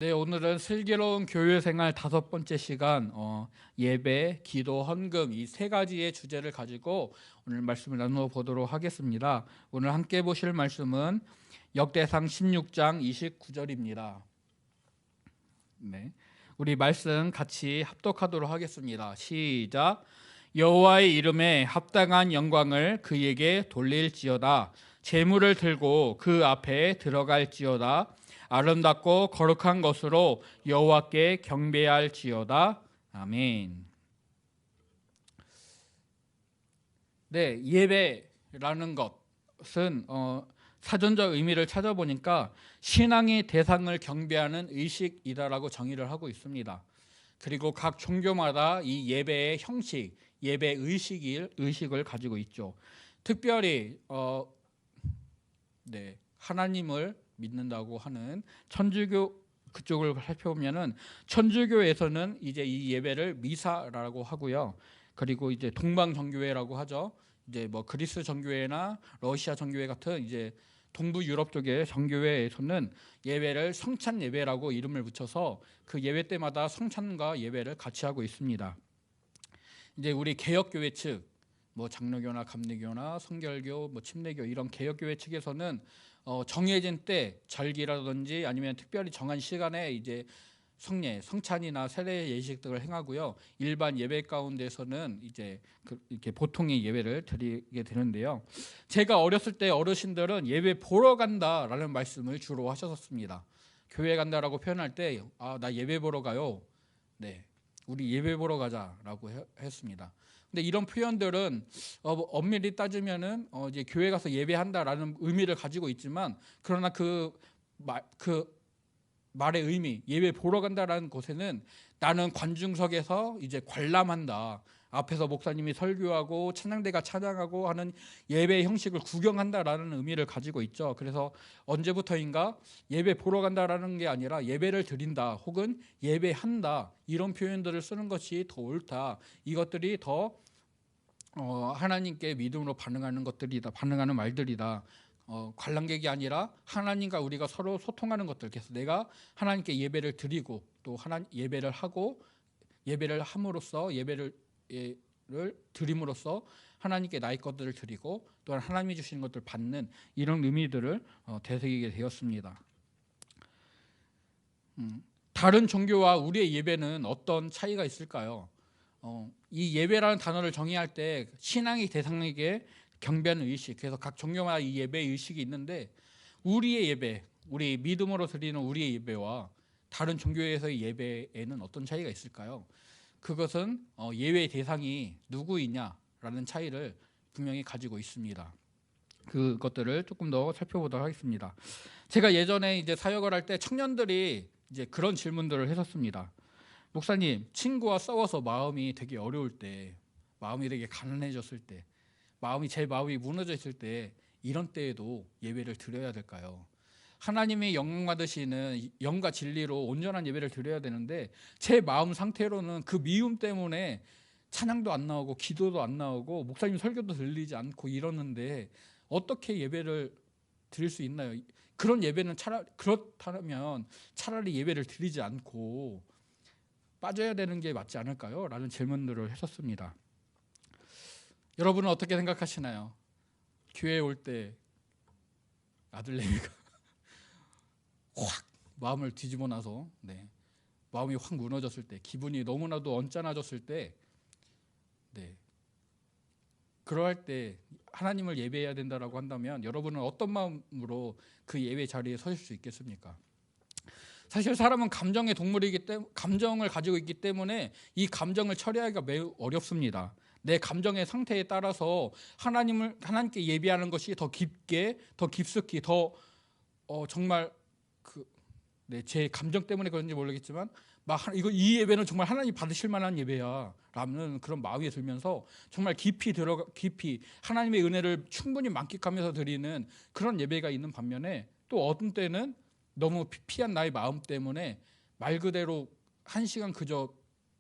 네, 오늘은 슬기로운 교회 생활 5번째 시간 예배, 기도, 헌금 이 세 가지의 주제를 가지고 오늘 말씀을 나누어 보도록 하겠습니다. 오늘 함께 보실 말씀은 역대상 16장 29절입니다. 네, 우리 말씀 같이 합독하도록 하겠습니다. 시작. 여호와의 이름에 합당한 영광을 그에게 돌릴지어다. 제물을 들고 그 앞에 들어갈지어다. 아름답고 거룩한 것으로 여호와께 경배할지어다. 아멘. 네, 예배라는 것은 사전적 의미를 찾아보니까 신앙의 대상을 경배하는 의식이다라고 정의를 하고 있습니다. 그리고 각 종교마다 이 예배의 형식, 예배 의식을 가지고 있죠. 특별히 하나님을 믿는다고 하는 천주교 그쪽을 살펴보면은 천주교에서는 이제 이 예배를 미사라고 하고요. 그리고 이제 동방 정교회라고 하죠. 이제 뭐 그리스 정교회나 러시아 정교회 같은 이제 동부 유럽 쪽의 정교회에서는 예배를 성찬 예배라고 이름을 붙여서 그 예배 때마다 성찬과 예배를 같이 하고 있습니다. 이제 우리 개혁교회 측, 뭐 장로교나 감리교나 성결교, 뭐 침례교 이런 개혁교회 측에서는 정해진 때 절기라든지 아니면 특별히 정한 시간에 이제 성례, 성찬이나 세례 예식 등을 행하고요. 일반 예배 가운데서는 이제 이렇게 보통의 예배를 드리게 되는데요. 제가 어렸을 때 어르신들은 예배 보러 간다라는 말씀을 주로 하셨습니다. 교회 간다라고 표현할 때, 나 예배 보러 가요. 네, 우리 예배 보러 가자라고 했습니다. 근데 이런 표현들은 엄밀히 따지면은 이제 교회 가서 예배한다라는 의미를 가지고 있지만, 그러나 그 말의 의미, 예배 보러 간다라는 곳에는 나는 관중석에서 이제 관람한다, 앞에서 목사님이 설교하고 찬양대가 찬양하고 하는 예배 형식을 구경한다라는 의미를 가지고 있죠. 그래서 언제부터인가 예배 보러 간다라는 게 아니라 예배를 드린다 혹은 예배한다 이런 표현들을 쓰는 것이 더 옳다. 이것들이 더 하나님께 믿음으로 반응하는 것들이다, 반응하는 말들이다. 관람객이 아니라 하나님과 우리가 서로 소통하는 것들. 그래서 내가 하나님께 예배를 드리고 또 예배를 하고 예배를 함으로써 예배를 드림으로써 하나님께 나의 것들을 드리고 또한 하나님이 주시는 것들을 받는 이런 의미들을 되새기게 되었습니다. 다른 종교와 우리의 예배는 어떤 차이가 있을까요? 이 예배라는 단어를 정의할 때 신앙의 대상에게 경배하는 의식, 그래서 각 종교마다 이 예배 의식이 있는데 우리의 예배, 우리 믿음으로 드리는 우리의 예배와 다른 종교에서의 예배에는 어떤 차이가 있을까요? 그것은 예배 대상이 누구이냐라는 차이를 분명히 가지고 있습니다. 그것들을 조금 더 살펴보도록 하겠습니다. 제가 예전에 이제 사역을 할 때 청년들이 이제 그런 질문들을 했었습니다. 목사님, 친구와 싸워서 마음이 되게 어려울 때, 마음이 되게 가난해졌을 때, 제 마음이 무너져 있을 때, 이런 때에도 예배를 드려야 될까요? 하나님이 영광 받으시는 영과 진리로 온전한 예배를 드려야 되는데 제 마음 상태로는 그 미움 때문에 찬양도 안 나오고 기도도 안 나오고 목사님 설교도 들리지 않고 이러는데 어떻게 예배를 드릴 수 있나요? 그런 예배는 그렇다면 차라리 예배를 드리지 않고 빠져야 되는 게 맞지 않을까요? 라는 질문들을 했었습니다. 여러분은 어떻게 생각하시나요? 교회에 올 때 아들내미가 확 마음을 뒤집어 놔서 마음이 확 무너졌을 때, 기분이 너무나도 언짢아졌을 때, 그러할 때 하나님을 예배해야 된다라고 한다면 여러분은 어떤 마음으로 그 예배 자리에 서실 수 있겠습니까? 사실 사람은 감정의 동물이기 때문에, 감정을 가지고 있기 때문에 이 감정을 처리하기가 매우 어렵습니다. 내 감정의 상태에 따라서 하나님께 예배하는 것이 더 깊게, 더 깊숙이, 더 정말 제 감정 때문에 그런지 모르겠지만 이 예배는 정말 하나님 받으실 만한 예배야 라는 그런 마음이 들면서 정말 깊이 하나님의 은혜를 충분히 만끽하면서 드리는 그런 예배가 있는 반면에, 또 어떤 때는 너무 피폐한 나의 마음 때문에 말 그대로 한 시간 그저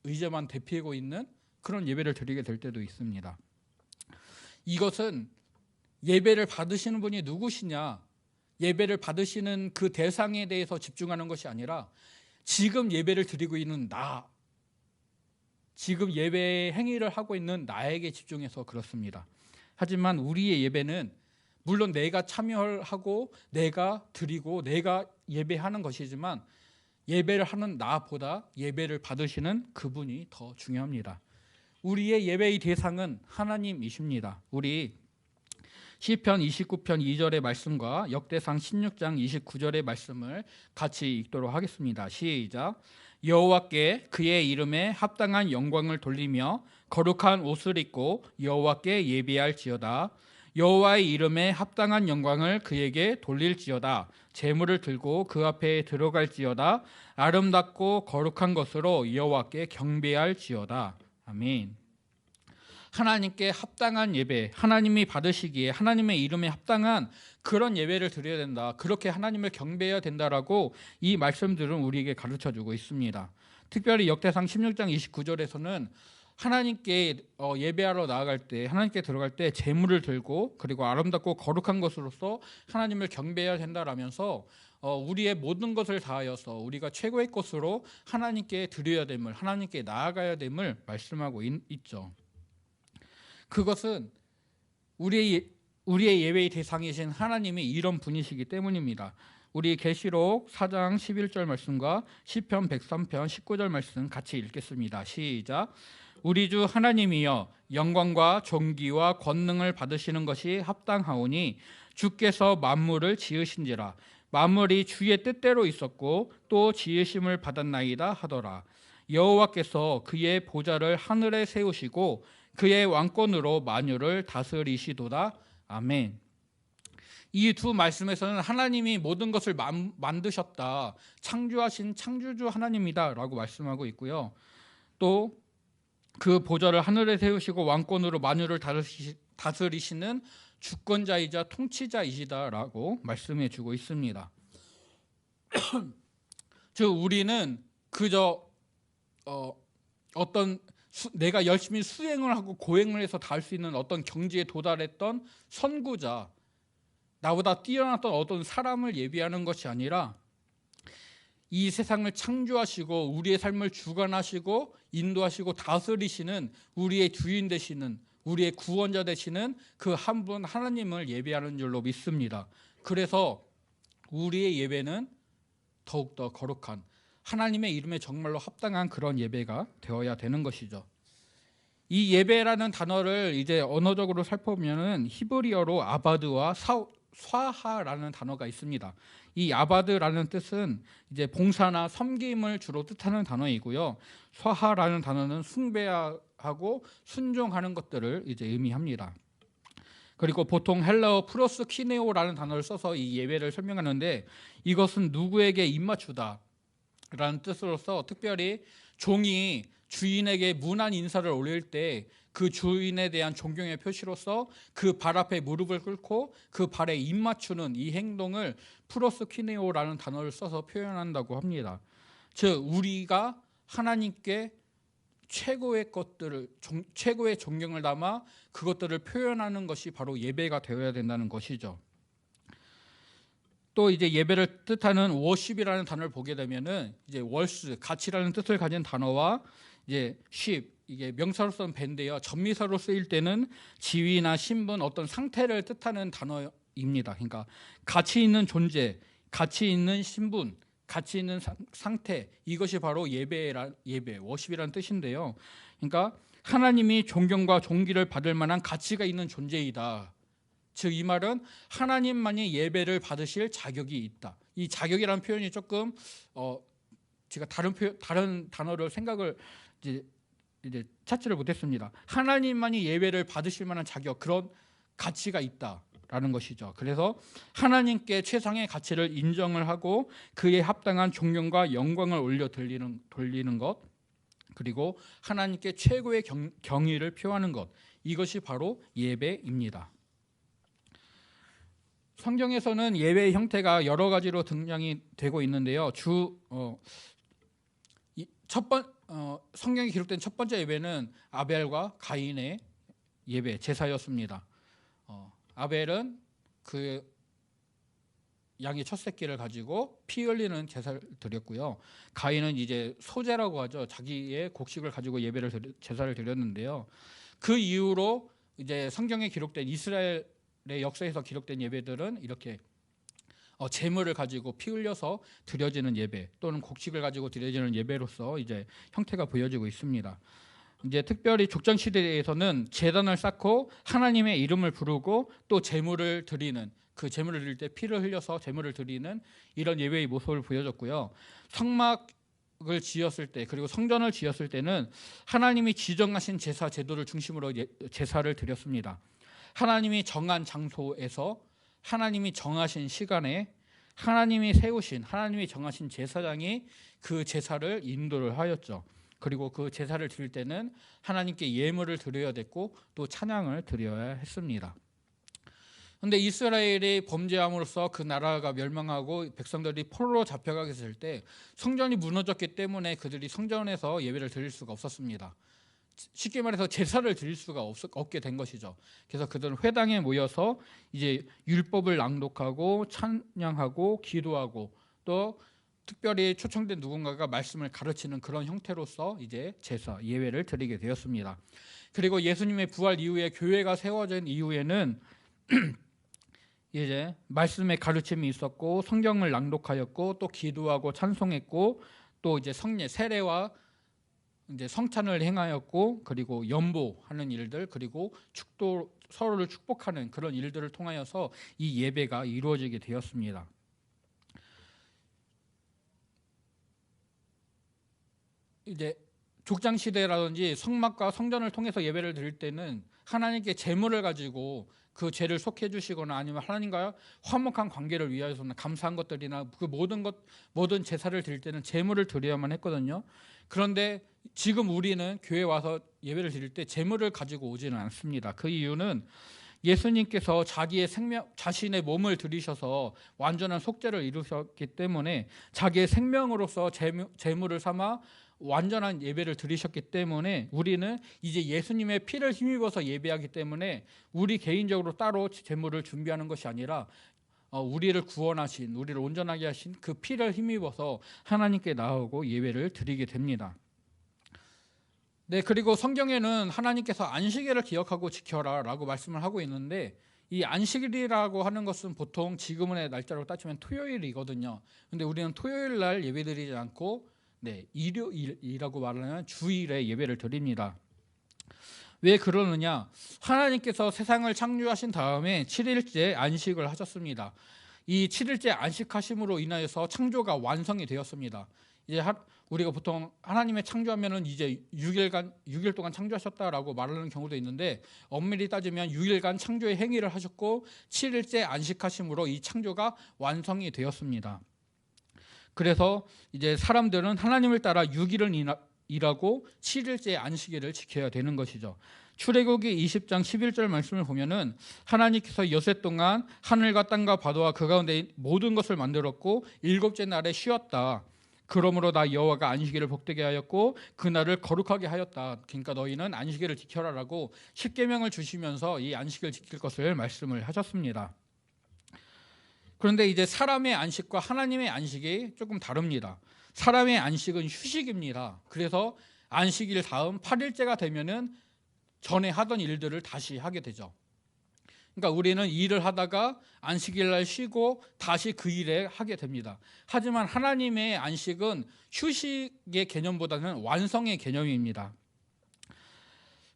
의자만 대피하고 있는 그런 예배를 드리게 될 때도 있습니다. 이것은 예배를 받으시는 분이 누구시냐, 예배를 받으시는 그 대상에 대해서 집중하는 것이 아니라 지금 예배를 드리고 있는 나, 지금 예배 행위를 하고 있는 나에게 집중해서 그렇습니다. 하지만 우리의 예배는 물론 내가 참여하고 내가 드리고 내가 예배하는 것이지만 예배를 하는 나보다 예배를 받으시는 그분이 더 중요합니다. 우리의 예배의 대상은 하나님이십니다. 우리 시편 29편 2절의 말씀과 역대상 16장 29절의 말씀을 같이 읽도록 하겠습니다. 시작. 여호와께 그의 이름에 합당한 영광을 돌리며 거룩한 옷을 입고 여호와께 예배할지어다. 여호와의 이름에 합당한 영광을 그에게 돌릴지어다. 제물을 들고 그 앞에 들어갈지어다. 아름답고 거룩한 것으로 여호와께 경배할지어다. 아멘. 하나님께 합당한 예배, 하나님이 받으시기에 하나님의 이름에 합당한 그런 예배를 드려야 된다. 그렇게 하나님을 경배해야 된다라고 이 말씀들은 우리에게 가르쳐주고 있습니다. 특별히 역대상 16장 29절에서는 하나님께 예배하러 나아갈 때, 하나님께 들어갈 때 제물을 들고 그리고 아름답고 거룩한 것으로서 하나님을 경배해야 된다라면서 우리의 모든 것을 다하여서 우리가 최고의 것으로 하나님께 드려야 됨을, 하나님께 나아가야 됨을 말씀하고 있죠. 그것은 우리의 예배의 대상이신 하나님이 이런 분이시기 때문입니다. 우리 계시록 4장 11절 말씀과 시편 103편 19절 말씀 같이 읽겠습니다. 시작. 우리 주 하나님이여 영광과 존귀와 권능을 받으시는 것이 합당하오니 주께서 만물을 지으신지라. 만물이 주의 뜻대로 있었고 또 지으심을 받았나이다 하더라. 여호와께서 그의 보좌를 하늘에 세우시고 그의 왕권으로 만유를 다스리시도다. 아멘. 이 두 말씀에서는 하나님이 모든 것을 만드셨다, 창조하신 창조주 하나님이다 라고 말씀하고 있고요. 또 그 보좌를 하늘에 세우시고 왕권으로 만유를 다스리시는 주권자이자 통치자이시다 라고 말씀해 주고 있습니다. 즉 우리는 그저 어떤 내가 열심히 수행을 하고 고행을 해서 닿을 수 있는 어떤 경지에 도달했던 선구자, 나보다 뛰어났던 어떤 사람을 예비하는 것이 아니라 이 세상을 창조하시고 우리의 삶을 주관하시고 인도하시고 다스리시는 우리의 주인 되시는, 우리의 구원자 되시는 그 한 분 하나님을 예배하는 줄로 믿습니다. 그래서 우리의 예배는 더욱더 거룩한 하나님의 이름에 정말로 합당한 그런 예배가 되어야 되는 것이죠. 이 예배라는 단어를 이제 언어적으로 살펴보면은 히브리어로 아바드와 스와하라는 단어가 있습니다. 이 아바드라는 뜻은 이제 봉사나 섬김을 주로 뜻하는 단어이고요. 스와하라는 단어는 숭배하고 순종하는 것들을 이제 의미합니다. 그리고 보통 헬라어 프로스키네오라는 단어를 써서 이 예배를 설명하는데 이것은 누구에게 입맞추다 라는 뜻으로서 특별히 종이 주인에게 문안 인사를 올릴 때 그 주인에 대한 존경의 표시로서 그 발 앞에 무릎을 꿇고 그 발에 입맞추는 이 행동을 프로스키네오라는 단어를 써서 표현한다고 합니다. 즉 우리가 하나님께 최고의 것들을, 최고의 존경을 담아 그것들을 표현하는 것이 바로 예배가 되어야 된다는 것이죠. 또 이제 예배를 뜻하는 워십이라는 단어를 보게 되면은 이제 월스, 가치라는 뜻을 가진 단어와 이제 쉽, 이게 명사로서는 밴데요. 전미사로 쓰일 때는 지위나 신분, 어떤 상태를 뜻하는 단어입니다. 그러니까 가치 있는 존재, 가치 있는 신분, 가치 있는 상태, 이것이 바로 예배, 워십이라는 뜻인데요. 그러니까 하나님이 존경과 존귀를 받을 만한 가치가 있는 존재이다. 즉 이 말은 하나님만이 예배를 받으실 자격이 있다. 이 자격이라는 표현이 조금 제가 다른 단어를 생각을 이제 찾지를 못했습니다. 하나님만이 예배를 받으실 만한 자격, 그런 가치가 있다라는 것이죠. 그래서 하나님께 최상의 가치를 인정을 하고 그에 합당한 존경과 영광을 올려 돌리는 것, 그리고 하나님께 최고의 경의를 표하는 것, 이것이 바로 예배입니다. 성경에서는 예배의 형태가 여러 가지로 등장이 되고 있는데요. 성경에 기록된 첫 번째 예배는 아벨과 가인의 예배, 제사였습니다. 아벨은 그 양의 첫 새끼를 가지고 피 흘리는 제사를 드렸고요. 가인은 이제 소제라고 하죠. 자기의 곡식을 가지고 제사를 드렸는데요. 그 이후로 이제 성경에 기록된 이스라엘의 역사에서 기록된 예배들은 이렇게 제물을 가지고 피 흘려서 드려지는 예배 또는 곡식을 가지고 드려지는 예배로서 이제 형태가 보여지고 있습니다. 이제 특별히 족장 시대에서는 제단을 쌓고 하나님의 이름을 부르고 또 제물을 드리는, 그 제물을 드릴 때 피를 흘려서 제물을 드리는 이런 예배의 모습을 보여줬고요. 성막을 지었을 때 그리고 성전을 지었을 때는 하나님이 지정하신 제사 제도를 중심으로 제사를 드렸습니다. 하나님이 정한 장소에서 하나님이 정하신 시간에 하나님이 세우신, 하나님이 정하신 제사장이 그 제사를 인도를 하였죠. 그리고 그 제사를 드릴 때는 하나님께 예물을 드려야 됐고 또 찬양을 드려야 했습니다. 그런데 이스라엘이 범죄함으로써 그 나라가 멸망하고 백성들이 포로로 잡혀가게 될 때 성전이 무너졌기 때문에 그들이 성전에서 예배를 드릴 수가 없었습니다. 쉽게 말해서 제사를 드릴 수가 없게 된 것이죠. 그래서 그들은 회당에 모여서 이제 율법을 낭독하고 찬양하고 기도하고 또 특별히 초청된 누군가가 말씀을 가르치는 그런 형태로서 이제 제사, 예배를 드리게 되었습니다. 그리고 예수님의 부활 이후에 교회가 세워진 이후에는 이제 말씀의 가르침이 있었고 성경을 낭독하였고 또 기도하고 찬송했고 또 이제 성례, 세례와 이제 성찬을 행하였고 그리고 연보하는 일들 그리고 서로를 축복하는 그런 일들을 통하여서 이 예배가 이루어지게 되었습니다. 이제 족장 시대라든지 성막과 성전을 통해서 예배를 드릴 때는 하나님께 제물을 가지고 그 죄를 속해 주시거나 아니면 하나님과 화목한 관계를 위하여서는 감사한 것들이나 그 모든 제사를 드릴 때는 제물을 드려야만 했거든요. 그런데 지금 우리는 교회에 와서 예배를 드릴 때 제물을 가지고 오지는 않습니다. 그 이유는 예수님께서 자신의 몸을 들이셔서 완전한 속죄를 이루셨기 때문에 자기의 생명으로서 제물을 삼아 완전한 예배를 드리셨기 때문에 우리는 이제 예수님의 피를 힘입어서 예배하기 때문에 우리 개인적으로 따로 제물을 준비하는 것이 아니라 우리를 구원하신, 우리를 온전하게 하신 그 피를 힘입어서 하나님께 나아오고 예배를 드리게 됩니다. 네, 그리고 성경에는 하나님께서 안식일을 기억하고 지켜라 라고 말씀을 하고 있는데 이 안식일이라고 하는 것은 보통 지금의 날짜로 따지면 토요일이거든요. 근데 우리는 토요일 날 예배 드리지 않고 일요일이라고 말하는 주일에 예배를 드립니다. 왜 그러느냐? 하나님께서 세상을 창조하신 다음에 7일째 안식을 하셨습니다. 이 7일째 안식하심으로 인하여서 창조가 완성이 되었습니다. 이제 우리가 보통 하나님의 창조하면은 이제 6일 동안 창조하셨다라고 말하는 경우도 있는데 엄밀히 따지면 6일간 창조의 행위를 하셨고 7일째 안식하심으로 이 창조가 완성이 되었습니다. 그래서 이제 사람들은 하나님을 따라 6일을 일하고 7일째 안식일을 지켜야 되는 것이죠. 출애굽기 20장 11절 말씀을 보면은 하나님께서 6해 동안 하늘과 땅과 바다와 그 가운데 모든 것을 만들었고 7째 날에 쉬었다. 그러므로 나 여호와가 안식일을 복되게 하였고 그날을 거룩하게 하였다. 그러니까 너희는 안식일을 지켜라라고 십계명을 주시면서 이 안식일을 지킬 것을 말씀을 하셨습니다. 그런데 이제 사람의 안식과 하나님의 안식이 조금 다릅니다. 사람의 안식은 휴식입니다. 그래서 안식일 다음 8일째가 되면은 전에 하던 일들을 다시 하게 되죠. 그러니까 우리는 일을 하다가 안식일 날 쉬고 다시 그 일에 하게 됩니다. 하지만 하나님의 안식은 휴식의 개념보다는 완성의 개념입니다.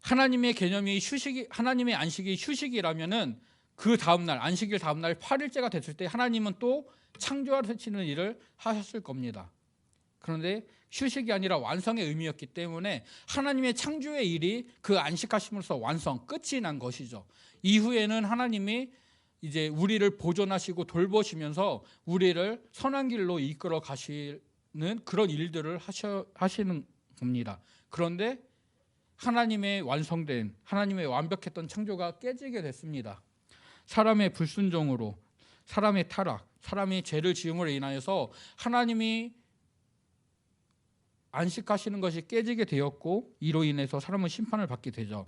하나님의 안식이 휴식이라면은 그 다음날 안식일 다음날 8일째가 됐을 때 하나님은 또 창조하시는 일을 하셨을 겁니다. 그런데 휴식이 아니라 완성의 의미였기 때문에 하나님의 창조의 일이 그 안식하심으로써 끝이 난 것이죠. 이후에는 하나님이 이제 우리를 보존하시고 돌보시면서 우리를 선한 길로 이끌어 가시는 그런 일들을 하시는 겁니다. 그런데 하나님의 완벽했던 창조가 깨지게 됐습니다. 사람의 불순종으로, 사람의 타락, 사람이 죄를 지음으로 인하여서 하나님이 안식하시는 것이 깨지게 되었고 이로 인해서 사람은 심판을 받게 되죠.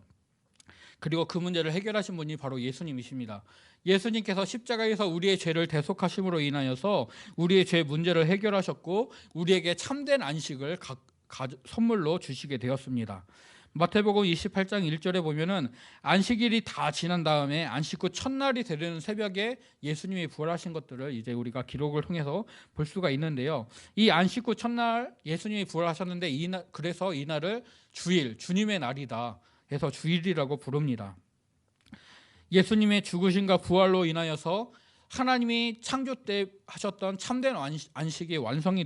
그리고 그 문제를 해결하신 분이 바로 예수님이십니다. 예수님께서 십자가에서 우리의 죄를 대속하심으로 인하여서 우리의 죄 문제를 해결하셨고 우리에게 참된 안식을 선물로 주시게 되었습니다. 마태복음 28장 1절에 보면은 안식일이 다 지난 다음에 안식 후 첫날이 되는 새벽에 예수님이 부활하신 것들을 이제 우리가 기록을 통해서 볼 수가 있는데요. 이 안식 후 첫날 예수님이 부활하셨는데 그래서 이날을 주일, 주님의 날이다 해서 주일이라고 부릅니다. 예수님의 죽으심과 부활로 인하여서 하나님이 창조 때 하셨던 참된 안식이 완성이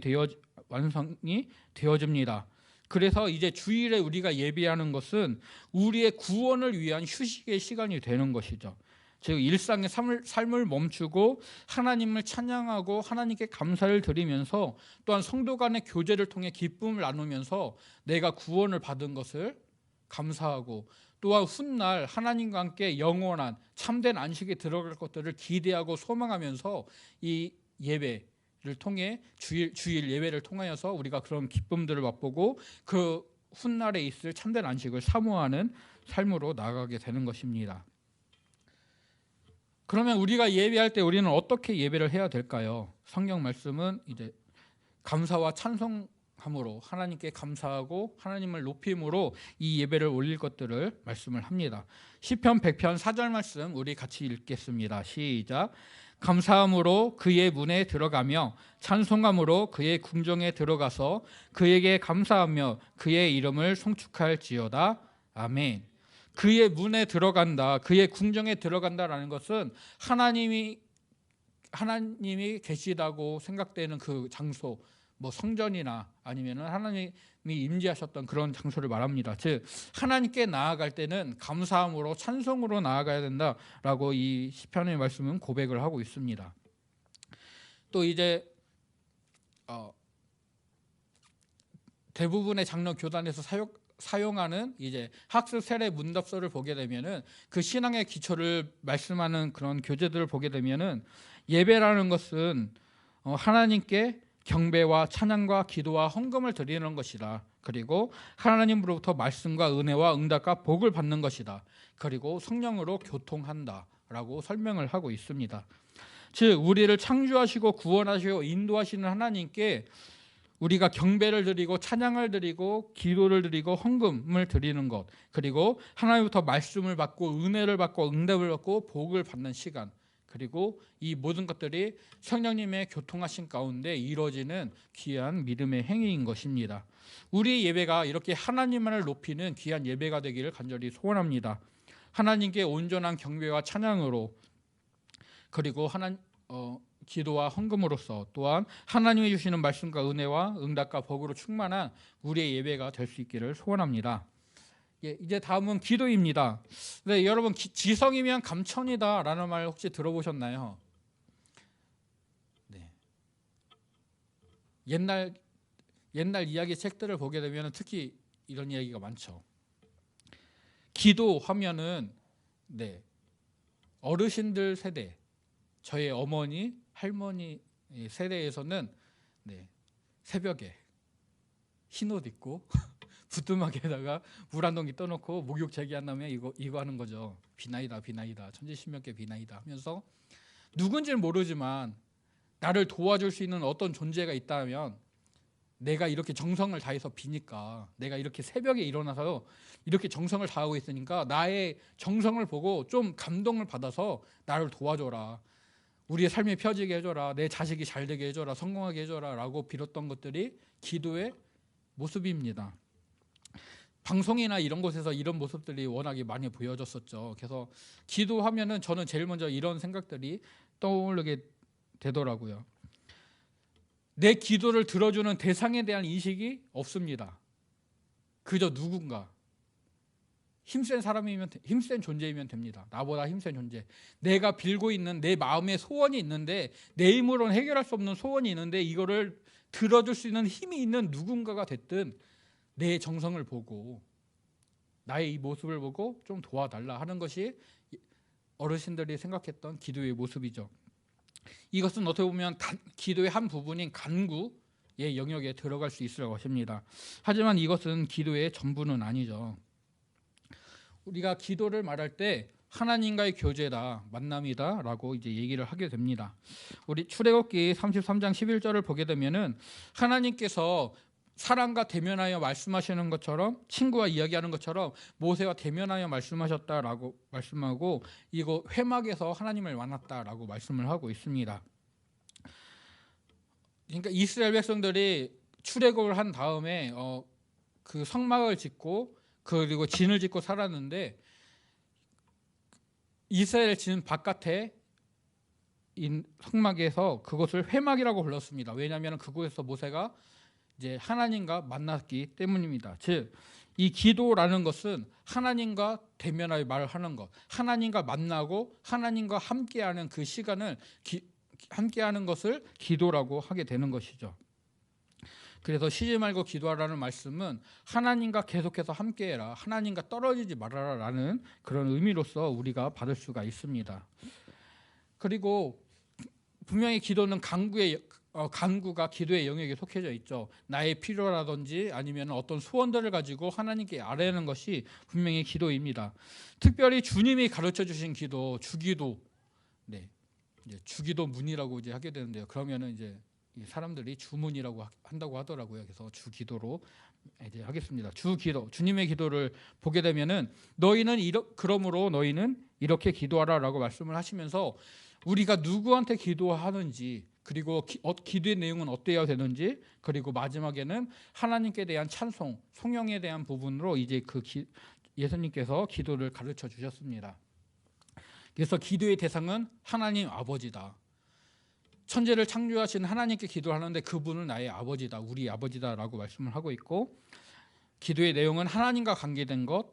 되어집니다. 그래서 이제 주일에 우리가 예배하는 것은 우리의 구원을 위한 휴식의 시간이 되는 것이죠. 즉 일상의 삶을 멈추고 하나님을 찬양하고 하나님께 감사를 드리면서 또한 성도 간의 교제를 통해 기쁨을 나누면서 내가 구원을 받은 것을 감사하고 또한 훗날 하나님과 함께 영원한 참된 안식에 들어갈 것들을 기대하고 소망하면서 이 예배를 통해 주일 예배를 통하여서 우리가 그런 기쁨들을 맛보고 그 훗날에 있을 참된 안식을 사모하는 삶으로 나아가게 되는 것입니다. 그러면 우리가 예배할 때 우리는 어떻게 예배를 해야 될까요? 성경 말씀은 이제 감사와 찬송함으로 하나님께 감사하고 하나님을 높임으로 이 예배를 올릴 것들을 말씀을 합니다. 시편 100편 4절 말씀 우리 같이 읽겠습니다. 시작. 감사함으로 그의 문에 들어가며 찬송함으로 그의 궁정에 들어가서 그에게 감사하며 그의 이름을 송축할지어다. 아멘. 그의 문에 들어간다, 그의 궁정에 들어간다라는 것은 하나님이 계시다고 생각되는 그 장소, 뭐 성전이나 아니면은 하나님이 임재하셨던 그런 장소를 말합니다. 즉 하나님께 나아갈 때는 감사함으로 찬송으로 나아가야 된다라고 이 시편의 말씀은 고백을 하고 있습니다. 또 이제 대부분의 장로 교단에서 사용하는 이제 학습 세례 문답서를 보게 되면은 그 신앙의 기초를 말씀하는 그런 교재들을 보게 되면은 예배라는 것은 하나님께 경배와 찬양과 기도와 헌금을 드리는 것이다. 그리고 하나님으로부터 말씀과 은혜와 응답과 복을 받는 것이다. 그리고 성령으로 교통한다라고 설명을 하고 있습니다. 즉 우리를 창조하시고 구원하시고 인도하시는 하나님께 우리가 경배를 드리고 찬양을 드리고 기도를 드리고 헌금을 드리는 것, 그리고 하나님부터 말씀을 받고 은혜를 받고 응답을 받고 복을 받는 시간, 그리고 이 모든 것들이 성령님의 교통하신 가운데 이루어지는 귀한 믿음의 행위인 것입니다. 우리 예배가 이렇게 하나님만을 높이는 귀한 예배가 되기를 간절히 소원합니다. 하나님께 온전한 경배와 찬양으로, 그리고 기도와 헌금으로서, 또한 하나님이 주시는 말씀과 은혜와 응답과 복으로 충만한 우리의 예배가 될 수 있기를 소원합니다. 이제 다음은 기도입니다. 네, 여러분 지성이면 감천이다 라는 말 혹시 들어보셨나요? 네. 옛날 이야기 책들을 보게 되면 특히 이런 이야기가 많죠. 기도하면은 어르신들 세대, 저의 어머니, 할머니 세대에서는 새벽에 흰옷 입고 부뚜막에다가 물 한 동이 떠놓고 목욕 제기한 다음에 이거 하는 거죠. 비나이다 비나이다 천지신명께 비나이다 하면서 누군지는 모르지만 나를 도와줄 수 있는 어떤 존재가 있다면 내가 이렇게 정성을 다해서 비니까, 내가 이렇게 새벽에 일어나서 이렇게 정성을 다하고 있으니까 나의 정성을 보고 좀 감동을 받아서 나를 도와줘라, 우리의 삶이 펴지게 해줘라, 내 자식이 잘 되게 해줘라, 성공하게 해줘라 라고 빌었던 것들이 기도의 모습입니다. 방송이나 이런 곳에서 이런 모습들이 워낙에 많이 보여졌었죠. 그래서 기도하면은 저는 제일 먼저 이런 생각들이 떠오르게 되더라고요. 내 기도를 들어주는 대상에 대한 인식이 없습니다. 그저 누군가 힘센 사람이면, 힘센 존재이면 됩니다. 나보다 힘센 존재, 내가 빌고 있는 내 마음의 소원이 있는데, 내 힘으로는 해결할 수 없는 소원이 있는데 이거를 들어줄 수 있는 힘이 있는 누군가가 됐든 내 정성을 보고 나의 이 모습을 보고 좀 도와달라 하는 것이 어르신들이 생각했던 기도의 모습이죠. 이것은 어떻게 보면 기도의 한 부분인 간구의 영역에 들어갈 수 있을 것입니다. 하지만 이것은 기도의 전부는 아니죠. 우리가 기도를 말할 때 하나님과의 교제다, 만남이다라고 이제 얘기를 하게 됩니다. 우리 출애굽기 33장 11절을 보게 되면은 하나님께서 사람과 대면하여 말씀하시는 것처럼, 친구와 이야기하는 것처럼 모세와 대면하여 말씀하셨다라고 말씀하고, 이거 회막에서 하나님을 만났다라고 말씀을 하고 있습니다. 그러니까 이스라엘 백성들이 출애굽을 한 다음에 그 성막을 짓고 그리고 진을 짓고 살았는데, 이스라엘 진 바깥에 성막에서 그것을 회막이라고 불렀습니다. 왜냐하면 그곳에서 모세가 이제 하나님과 만났기 때문입니다. 즉, 이 기도라는 것은 하나님과 대면하여 말을 하는 것, 하나님과 만나고 하나님과 함께하는 그 시간을 함께하는 것을 기도라고 하게 되는 것이죠. 그래서 쉬지 말고 기도하라는 말씀은 하나님과 계속해서 함께해라, 하나님과 떨어지지 말아라라는 그런 의미로서 우리가 받을 수가 있습니다. 그리고 분명히 기도는 간구가 기도의 영역에 속해져 있죠. 나의 필요라든지 아니면 어떤 소원들을 가지고 하나님께 아뢰는 것이 분명히 기도입니다. 특별히 주님이 가르쳐 주신 기도, 주기도, 이제 주기도 문이라고 이제 하게 되는데요. 그러면은 이제 사람들이 주문이라고 한다고 하더라고요. 그래서 주기도로 이제 하겠습니다. 주기도, 주님의 기도를 보게 되면은 그러므로 너희는 이렇게 기도하라라고 말씀을 하시면서 우리가 누구한테 기도하는지, 그리고 기도의 내용은 어때야 되는지, 그리고 마지막에는 하나님께 대한 찬송, 송영에 대한 부분으로 이제 예수님께서 기도를 가르쳐 주셨습니다. 그래서 기도의 대상은 하나님 아버지다. 천지를 창조하신 하나님께 기도하는데 그분은 나의 아버지다, 우리 아버지다라고 말씀을 하고 있고, 기도의 내용은 하나님과 관계된 것,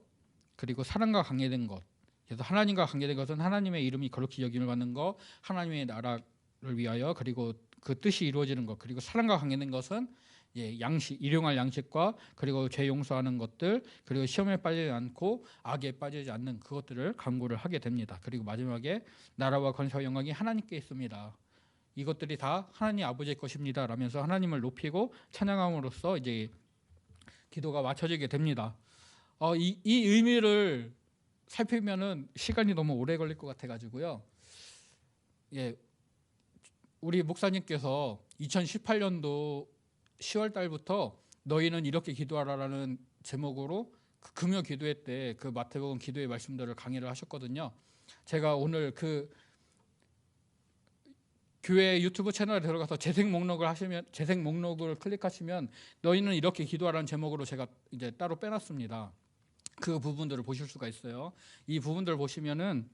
그리고 사랑과 관계된 것. 그래서 하나님과 관계된 것은 하나님의 이름이 거룩히 여김을 받는 것, 하나님의 나라를 위하여, 그리고 그 뜻이 이루어지는 것, 그리고 사랑과 관계된 것은 일용할 양식과, 그리고 죄 용서하는 것들, 그리고 시험에 빠지지 않고 악에 빠지지 않는 그것들을 강구를 하게 됩니다. 그리고 마지막에 나라와 권세와 영광이 하나님께 있습니다. 이것들이 다 하나님 아버지의 것입니다 라면서 하나님을 높이고 찬양함으로써 이제 기도가 맞춰지게 됩니다. 이 의미를 살피면은 시간이 너무 오래 걸릴 것 같아가지고요. 우리 목사님께서 2018년도 10월 달부터 너희는 이렇게 기도하라라는 제목으로 그 금요 기도회 때 그 마태복음 기도의 말씀들을 강의를 하셨거든요. 제가 오늘 그 교회 유튜브 채널에 들어가서 재생 목록을 클릭하시면 너희는 이렇게 기도하라는 제목으로 제가 이제 따로 빼놨습니다. 그 부분들을 보실 수가 있어요. 이 부분들을 보시면은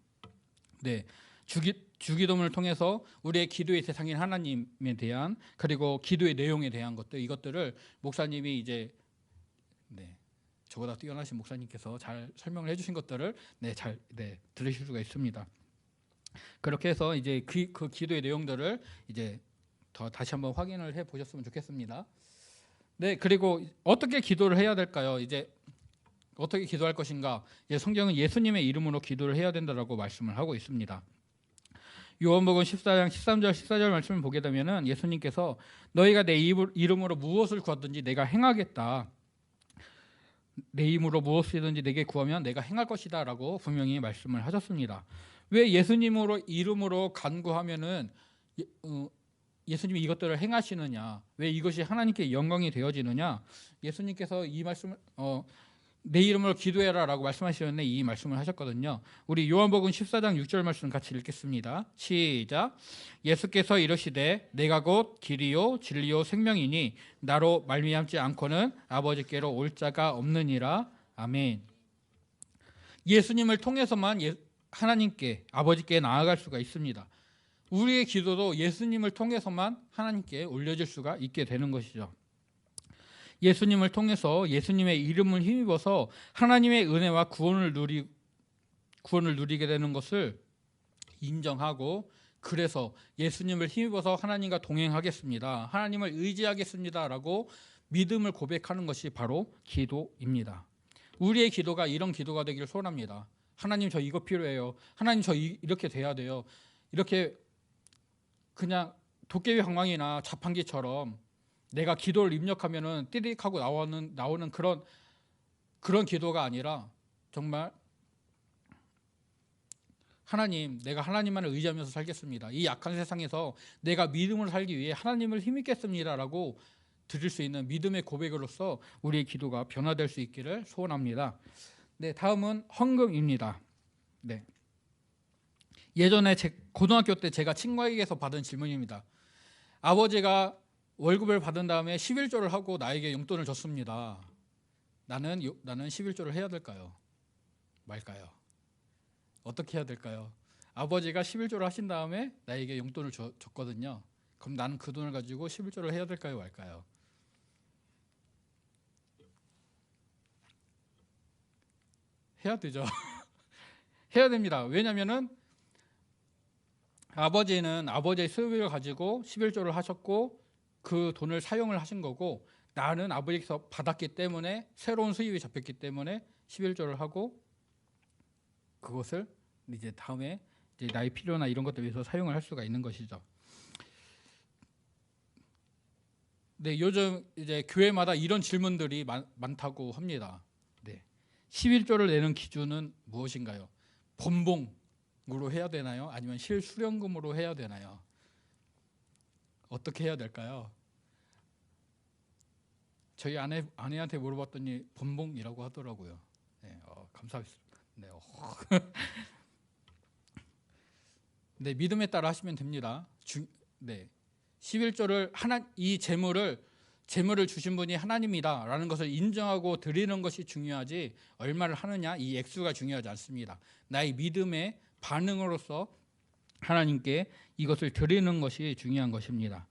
주기도문을 통해서 우리의 기도의 대상인 하나님에 대한, 그리고 기도의 내용에 대한 것들, 이것들을 목사님이 이제 저보다 뛰어나신 목사님께서 잘 설명을 해주신 것들을 잘 들으실 수가 있습니다. 그렇게 해서 이제 그 기도의 내용들을 이제 다시 한번 확인을 해 보셨으면 좋겠습니다. 그리고 어떻게 기도를 해야 될까요? 이제 어떻게 기도할 것인가? 성경은 예수님의 이름으로 기도를 해야 된다라고 말씀을 하고 있습니다. 요한복음 14장 13절 14절 말씀을 보게 되면은 예수님께서 너희가 내 이름으로 무엇을 구하든지 내가 행하겠다. 내 이름으로 무엇이든지 내게 구하면 내가 행할 것이다 라고 분명히 말씀을 하셨습니다. 왜 예수님으로 이름으로 간구하면은 예수님이 이것들을 행하시느냐, 왜 이것이 하나님께 영광이 되어지느냐? 예수님께서 이 말씀을 내 이름으로 기도해라 라고 말씀하시는데 이 말씀을 하셨거든요. 우리 요한복음 14장 6절 말씀 같이 읽겠습니다. 시작. 예수께서 이르시되 내가 곧 길이요 진리요 생명이니 나로 말미암지 않고는 아버지께로 올 자가 없느니라. 아멘. 예수님을 통해서만 하나님께, 아버지께 나아갈 수가 있습니다. 우리의 기도도 예수님을 통해서만 하나님께 올려질 수가 있게 되는 것이죠. 예수님을 통해서 예수님의 이름을 힘입어서 하나님의 은혜와 구원을 누리게 되는 것을 인정하고, 그래서 예수님을 힘입어서 하나님과 동행하겠습니다, 하나님을 의지하겠습니다 라고 믿음을 고백하는 것이 바로 기도입니다. 우리의 기도가 이런 기도가 되기를 소원합니다. 하나님 저 이거 필요해요. 하나님 저 이렇게 돼야 돼요. 이렇게 그냥 도깨비 방망이나 자판기처럼 내가 기도를 입력하면은 띠릭하고 나오는 그런 기도가 아니라, 정말 하나님, 내가 하나님만을 의지하면서 살겠습니다. 이 약한 세상에서 내가 믿음으로 살기 위해 하나님을 힘입겠습니다라고 드릴 수 있는 믿음의 고백으로서 우리의 기도가 변화될 수 있기를 소원합니다. 네, 다음은 헌금입니다. 네. 예전에 고등학교 때 제가 친구에게서 받은 질문입니다. 아버지가 월급을 받은 다음에 11조를 하고 나에게 용돈을 줬습니다. 나는 11조를 해야 될까요? 말까요? 어떻게 해야 될까요? 아버지가 11조를 하신 다음에 나에게 용돈을 줬거든요. 그럼 나는 그 돈을 가지고 11조를 해야 될까요? 말까요? 해야 되죠. 해야 됩니다. 왜냐하면은 아버지는 아버지의 수입을 가지고 11조를 하셨고 그 돈을 사용을 하신 거고, 나는 아버지께서 받았기 때문에 새로운 수입이 잡혔기 때문에 11조를 하고 그것을 이제 다음에 이제 나의 필요나 이런 것들 위해서 사용을 할 수가 있는 것이죠. 네, 요즘 이제 교회마다 이런 질문들이 많다고 합니다. 네, 11조를 내는 기준은 무엇인가요? 본봉으로 해야 되나요? 아니면 실수령금으로 해야 되나요? 어떻게 해야 될까요? 저희 아내한테 물어봤더니 본봉이라고 하더라고요. 네, 감사합니다. 네, 네, 믿음에 따라 하시면 됩니다. 네, 11조를 이 재물을 주신 분이 하나님이다라는 것을 인정하고 드리는 것이 중요하지 얼마를 하느냐 이 액수가 중요하지 않습니다. 나의 믿음의 반응으로서 하나님께 이것을 드리는 것이 중요한 것입니다.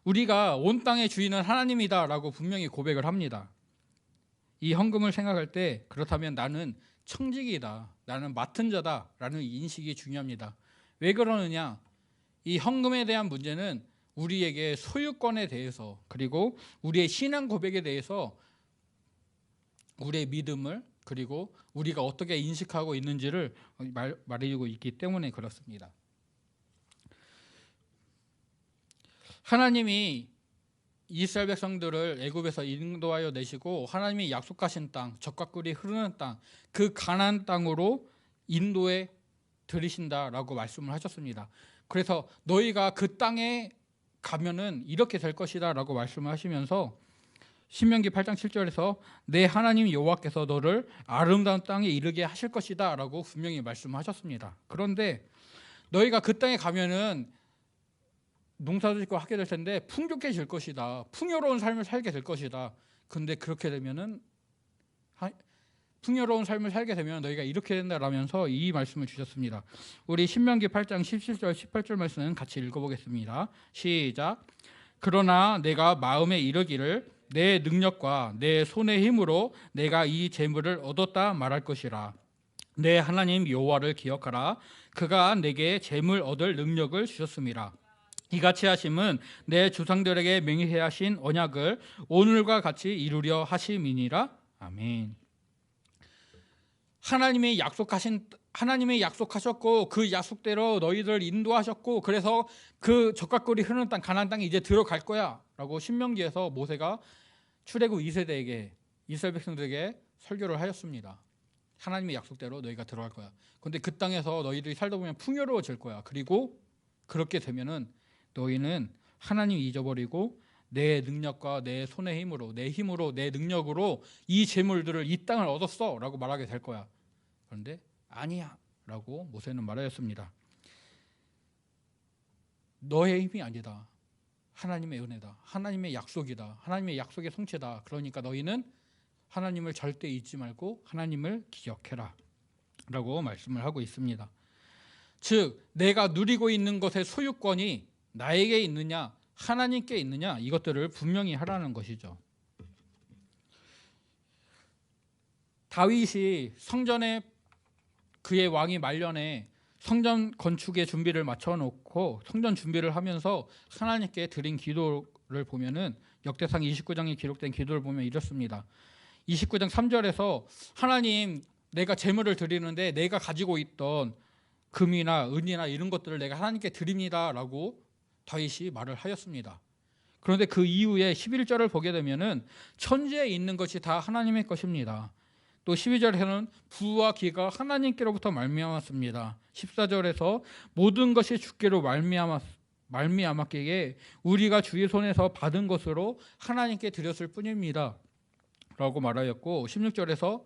우리가 온 땅의 주인은 하나님이다라고 분명히 고백을 합니다. 이 헌금을 생각할 때 그렇다면 나는 청직이다, 나는 맡은 자다라는 인식이 중요합니다. 왜 그러느냐? 이 헌금에 대한 문제는 우리에게 소유권에 대해서, 그리고 우리의 신앙 고백에 대해서 우리의 믿음을, 그리고 우리가 어떻게 인식하고 있는지를 말해주고 있기 때문에 그렇습니다. 하나님이 이스라엘 백성들을 애굽에서 인도하여 내시고 하나님이 약속하신 땅, 젖과 꿀이 흐르는 땅, 그 가나안 땅으로 인도해 들이신다라고 말씀을 하셨습니다. 그래서 너희가 그 땅에 가면은 이렇게 될 것이다 라고 말씀을 하시면서 신명기 8장 7절에서 내 하나님 여호와께서 너를 아름다운 땅에 이르게 하실 것이다 라고 분명히 말씀하셨습니다. 그런데 너희가 그 땅에 가면은 농사도 짓고 하게 될 텐데 풍족해질 것이다, 풍요로운 삶을 살게 될 것이다. 근데 그렇게 되면은 풍요로운 삶을 살게 되면 너희가 이렇게 된다라면서 이 말씀을 주셨습니다. 우리 신명기 8장 17절 18절 말씀은 같이 읽어보겠습니다. 시작. 그러나 내가 마음에 이르기를 내 능력과 내 손의 힘으로 내가 이 재물을 얻었다 말할 것이라. 내 하나님 여호와를 기억하라. 그가 내게 재물 얻을 능력을 주셨음이라. 이같이 하심은 내 조상들에게 맹세하여 하신 언약을 오늘과 같이 이루려 하심이니라. 아멘. 하나님이 약속하셨고 그 약속대로 너희들을 인도하셨고, 그래서 그 젖과 꿀이 흐르는 땅 가나안 땅에 이제 들어갈 거야 라고 신명기에서 모세가 출애굽 2세대에게 이스라엘 백성들에게 설교를 하였습니다. 하나님의 약속대로 너희가 들어갈 거야. 그런데 그 땅에서 너희들이 살다 보면 풍요로워질 거야. 그리고 그렇게 되면은 너희는 하나님 잊어버리고 내 능력과 내 손의 힘으로, 내 능력으로 이 재물들을, 이 땅을 얻었어 라고 말하게 될 거야. 그런데 아니야 라고 모세는 말하였습니다. 너의 힘이 아니다, 하나님의 은혜다, 하나님의 약속이다, 하나님의 약속의 성취다. 그러니까 너희는 하나님을 절대 잊지 말고 하나님을 기억해라 라고 말씀을 하고 있습니다. 즉 내가 누리고 있는 것의 소유권이 나에게 있느냐 하나님께 있느냐, 이것들을 분명히 하라는 것이죠. 다윗이 성전에 그의 왕이 말년에 성전 건축의 준비를 맞춰놓고 성전 준비를 하면서 하나님께 드린 기도를 보면은 역대상 29장에 기록된 기도를 보면 이렇습니다. 29장 3절에서 하나님, 내가 제물을 드리는데 내가 가지고 있던 금이나 은이나 이런 것들을 내가 하나님께 드립니다 라고 다윗이 말을 하였습니다. 그런데 그 이후에 11절을 보게 되면은 천지에 있는 것이 다 하나님의 것입니다. 또 12절에서는 부와 기가 하나님께로부터 말미암았습니다. 14절에서 모든 것이 주께로 말미암았기에 우리가 주의 손에서 받은 것으로 하나님께 드렸을 뿐입니다 라고 말하였고, 16절에서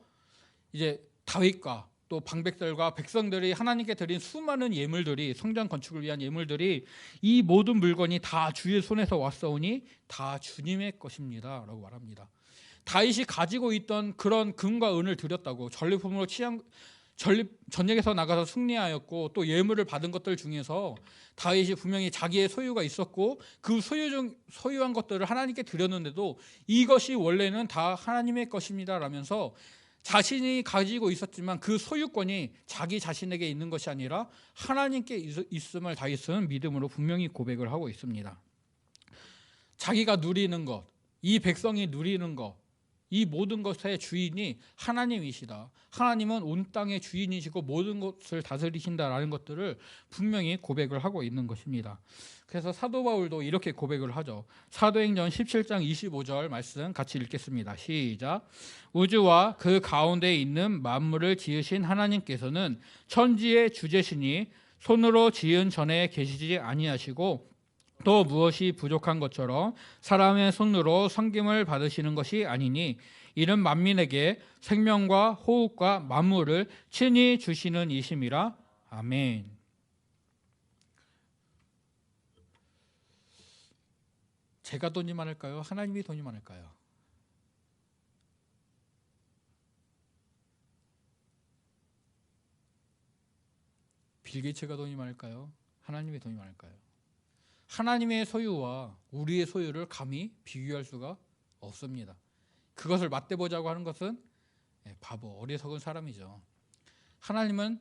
이제 다윗과 또 방백들과 백성들이 하나님께 드린 수많은 예물들이, 성전 건축을 위한 예물들이, 이 모든 물건이 다 주의 손에서 왔사오니 다 주님의 것입니다 라고 말합니다. 다윗이 가지고 있던 그런 금과 은을 드렸다고, 전리품으로 전쟁에서 나가서 승리하였고 또 예물을 받은 것들 중에서 다윗이 분명히 자기의 소유가 있었고 그 소유한 것들을 하나님께 드렸는데도 이것이 원래는 다 하나님의 것입니다 라면서 자신이 가지고 있었지만 그 소유권이 자기 자신에게 있는 것이 아니라 하나님께 있음을 다윗은 믿음으로 분명히 고백을 하고 있습니다. 자기가 누리는 것, 이 백성이 누리는 것, 이 모든 것의 주인이 하나님이시다. 하나님은 온 땅의 주인이시고 모든 것을 다스리신다라는 것들을 분명히 고백을 하고 있는 것입니다. 그래서 사도 바울도 이렇게 고백을 하죠. 사도행전 17장 25절 말씀 같이 읽겠습니다. 시작. 우주와 그 가운데 있는 만물을 지으신 하나님께서는 천지의 주제시니 손으로 지은 전에 계시지 아니하시고 또 무엇이 부족한 것처럼 사람의 손으로 섬김을 받으시는 것이 아니니 이는 만민에게 생명과 호흡과 만물을 친히 주시는 이심이라. 아멘. 제가 돈이 많을까요? 하나님이 돈이 많을까요? 빌 게이츠가 돈이 많을까요? 하나님의 돈이 많을까요? 하나님의 소유와 우리의 소유를 감히 비교할 수가 없습니다. 그것을 맞대보자고 하는 것은 바보, 어리석은 사람이죠. 하나님은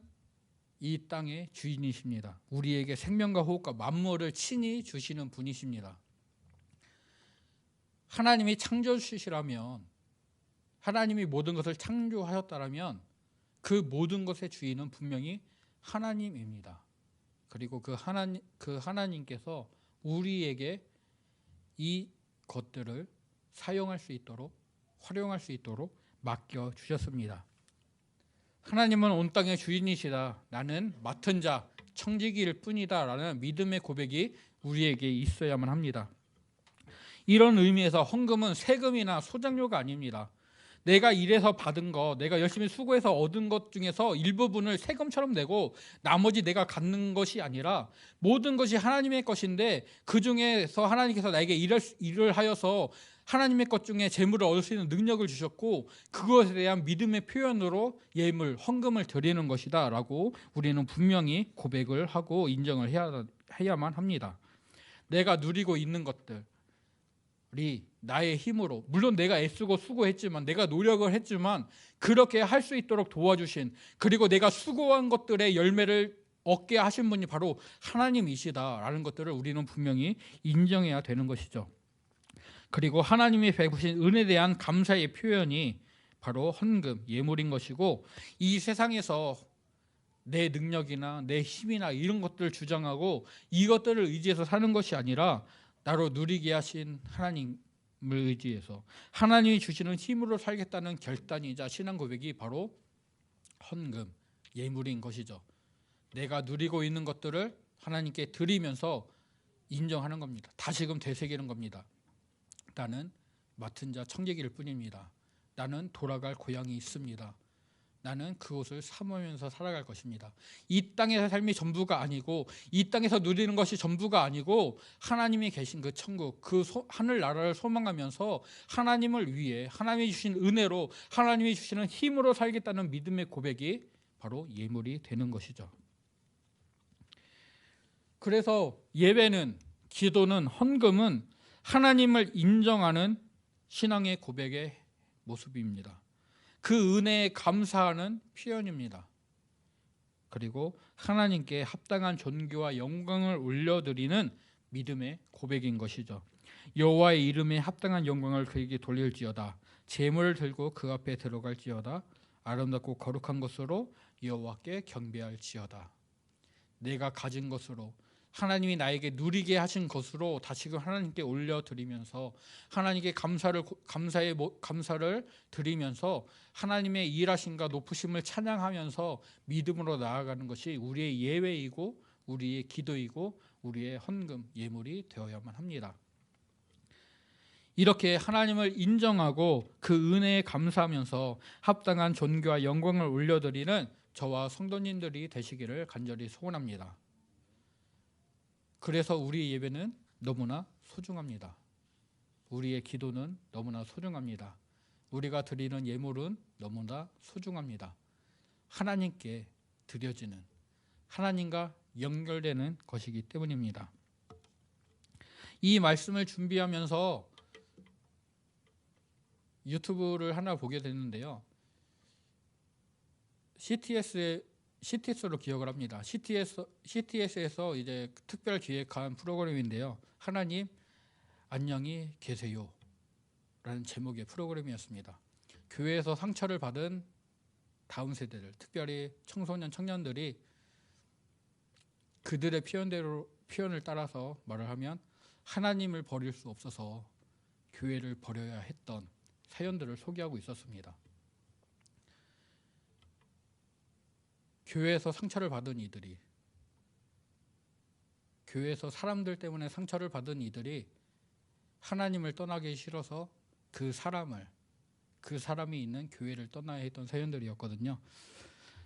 이 땅의 주인이십니다. 우리에게 생명과 호흡과 만물을 친히 주시는 분이십니다. 하나님이 창조주시라면, 하나님이 모든 것을 창조하셨다면 그 모든 것의 주인은 분명히 하나님입니다. 그리고 그 하나님께서 우리에게 이 것들을 사용할 수 있도록, 활용할 수 있도록 맡겨주셨습니다. 하나님은 온 땅의 주인이시다. 나는 맡은 자, 청지기일 뿐이다 라는 믿음의 고백이 우리에게 있어야만 합니다. 이런 의미에서 헌금은 세금이나 소장료가 아닙니다. 내가 일해서 받은 것, 내가 열심히 수고해서 얻은 것 중에서 일부분을 세금처럼 내고 나머지 내가 갖는 것이 아니라 모든 것이 하나님의 것인데 그 중에서 하나님께서 나에게 일을 하여서 하나님의 것 중에 재물을 얻을 수 있는 능력을 주셨고 그것에 대한 믿음의 표현으로 예물, 헌금을 드리는 것이다 라고 우리는 분명히 고백을 하고 인정을 해야만 합니다. 내가 누리고 있는 것들, 나의 힘으로, 물론 내가 애쓰고 수고했지만, 내가 노력을 했지만 그렇게 할 수 있도록 도와주신, 그리고 내가 수고한 것들의 열매를 얻게 하신 분이 바로 하나님이시다라는 것들을 우리는 분명히 인정해야 되는 것이죠. 그리고 하나님이 베푸신 은혜에 대한 감사의 표현이 바로 헌금, 예물인 것이고, 이 세상에서 내 능력이나 내 힘이나 이런 것들을 주장하고 이것들을 의지해서 사는 것이 아니라 나로 누리게 하신 하나님을 의지해서 하나님이 주시는 힘으로 살겠다는 결단이자 신앙 고백이 바로 헌금, 예물인 것이죠. 내가 누리고 있는 것들을 하나님께 드리면서 인정하는 겁니다. 다시금 되새기는 겁니다. 나는 맡은 자 청지기일 뿐입니다. 나는 돌아갈 고향이 있습니다. 나는 그곳을 사모하면서 살아갈 것입니다. 이 땅에서 삶이 전부가 아니고, 이 땅에서 누리는 것이 전부가 아니고, 하나님이 계신 그 천국, 그 하늘나라를 소망하면서 하나님을 위해, 하나님이 주신 은혜로, 하나님이 주시는 힘으로 살겠다는 믿음의 고백이 바로 예물이 되는 것이죠. 그래서 예배는, 기도는, 헌금은 하나님을 인정하는 신앙의 고백의 모습입니다. 그 은혜에 감사하는 표현입니다. 그리고 하나님께 합당한 존귀와 영광을 올려드리는 믿음의 고백인 것이죠. 여호와의 이름에 합당한 영광을 그에게 돌릴지어다. 제물을 들고 그 앞에 들어갈지어다. 아름답고 거룩한 것으로 여호와께 경배할지어다. 내가 가진 것으로, 하나님이 나에게 누리게 하신 것으로 다시금 하나님께 올려드리면서 하나님께 감사를 드리면서 하나님의 일하심과 높으심을 찬양하면서 믿음으로 나아가는 것이 우리의 예배이고 우리의 기도이고 우리의 헌금, 예물이 되어야만 합니다. 이렇게 하나님을 인정하고 그 은혜에 감사하면서 합당한 존귀와 영광을 올려드리는 저와 성도님들이 되시기를 간절히 소원합니다. 그래서 우리의 예배는 너무나 소중합니다. 우리의 기도는 너무나 소중합니다. 우리가 드리는 예물은 너무나 소중합니다. 하나님께 드려지는, 하나님과 연결되는 것이기 때문입니다. 이 말씀을 준비하면서 유튜브를 하나 보게 됐는데요. CTS로 기억을 합니다. CTS에서 이제 특별 기획한 프로그램인데요. 하나님 안녕히 계세요 라는 제목의 프로그램이었습니다. 교회에서 상처를 받은 다음 세대들, 특별히 청소년, 청년들이 그들의 표현을 따라서 말을 하면 하나님을 버릴 수 없어서 교회를 버려야 했던 사연들을 소개하고 있었습니다. 교회에서 상처를 받은 이들이, 교회에서 사람들 때문에 상처를 받은 이들이 하나님을 떠나기 싫어서 그 사람이 있는 교회를 떠나야 했던 사연들이었거든요.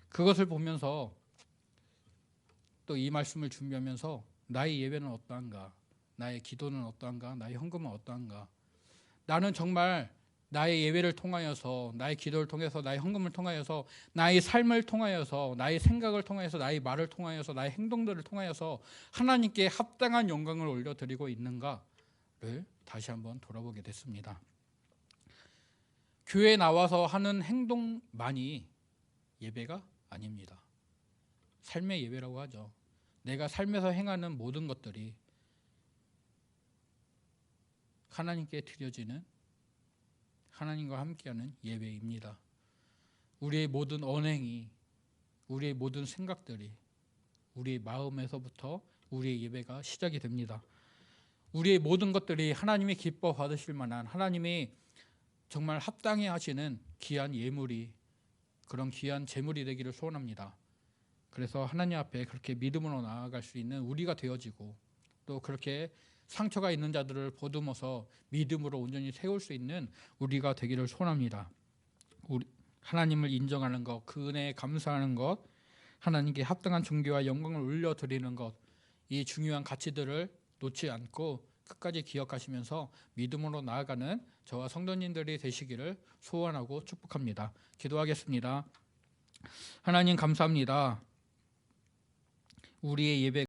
그것을 보면서 또 이 말씀을 준비하면서 나의 예배는 어떠한가, 나의 기도는 어떠한가, 나의 헌금은 어떠한가. 나는 정말 나의 예배를 통하여서, 나의 기도를 통해서, 나의 헌금을 통하여서, 나의 삶을 통하여서, 나의 생각을 통하여서, 나의 말을 통하여서, 나의 행동들을 통하여서 하나님께 합당한 영광을 올려드리고 있는가를 다시 한번 돌아보게 됐습니다. 교회에 나와서 하는 행동만이 예배가 아닙니다. 삶의 예배라고 하죠. 내가 삶에서 행하는 모든 것들이 하나님께 드려지는, 하나님과 함께하는 예배입니다. 우리의 모든 언행이, 우리의 모든 생각들이 우리의 마음에서부터 우리의 예배가 시작이 됩니다. 우리의 모든 것들이 하나님이 기뻐 받으실 만한, 하나님이 정말 합당히 하시는 귀한 예물이, 그런 귀한 제물이 되기를 소원합니다. 그래서 하나님 앞에 그렇게 믿음으로 나아갈 수 있는 우리가 되어지고, 또 그렇게 상처가 있는 자들을 보듬어서 믿음으로 온전히 세울 수 있는 우리가 되기를 소원합니다. 하나님을 인정하는 것, 그 은혜에 감사하는 것, 하나님께 합당한 존귀와 영광을 올려드리는 것, 이 중요한 가치들을 놓지 않고 끝까지 기억하시면서 믿음으로 나아가는 저와 성도님들이 되시기를 소원하고 축복합니다. 기도하겠습니다. 하나님 감사합니다. 우리의 예배